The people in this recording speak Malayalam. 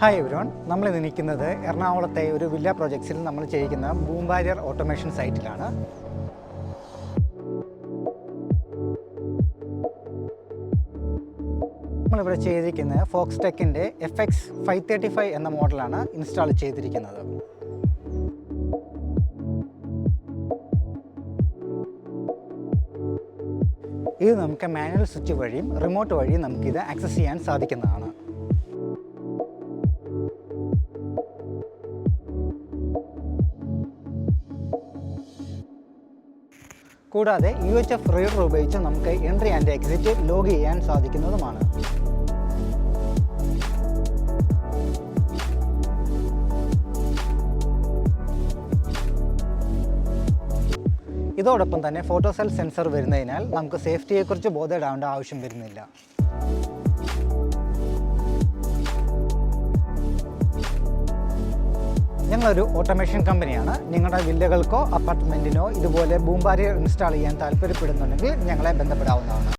ഹായ് എവരിവൺ, നമ്മളിന്ന് നിൽക്കുന്നത് എറണാകുളത്തെ ഒരു വില്ല പ്രോജക്ട്സിൽ നമ്മൾ ചെയ്യുന്ന ബൂം ബാരിയർ ഓട്ടോമേഷൻ സൈറ്റിലാണ്. നമ്മളിവിടെ ചെയ്തിരിക്കുന്നത് ഫോക്സ്ടെക്കിൻ്റെ FX535 എന്ന മോഡലാണ് ഇൻസ്റ്റാൾ ചെയ്തിരിക്കുന്നത്. ഇത് നമുക്ക് മാനുവൽ സ്വിച്ച് വഴിയും റിമോട്ട് വഴിയും നമുക്കിത് ആക്സസ് ചെയ്യാൻ സാധിക്കുന്നതാണ്. കൂടാതെ UHF റീഡർ ഉപയോഗിച്ച് നമുക്ക് എൻട്രി ആൻഡ് എക്സിറ്റ് ലോഗ് ചെയ്യാൻ സാധിക്കുന്നതുമാണ്. ഇതോടൊപ്പം തന്നെ ഫോട്ടോ സെൽ സെൻസർ വരുന്നതിനാൽ നമുക്ക് സേഫ്റ്റിയെക്കുറിച്ച് ബോധേടാവേണ്ട ആവശ്യം വരുന്നില്ല. ഞങ്ങളൊരു ഓട്ടോമേഷൻ കമ്പനിയാണ്. നിങ്ങളുടെ വില്ലകൾക്കോ അപ്പാർട്ട്മെൻറ്റിനോ ഇതുപോലെ ബൂം ബാരിയർ ഇൻസ്റ്റാൾ ചെയ്യാൻ താല്പര്യപ്പെടുന്നുണ്ടെങ്കിൽ ഞങ്ങളെ ബന്ധപ്പെടാവുന്നതാണ്.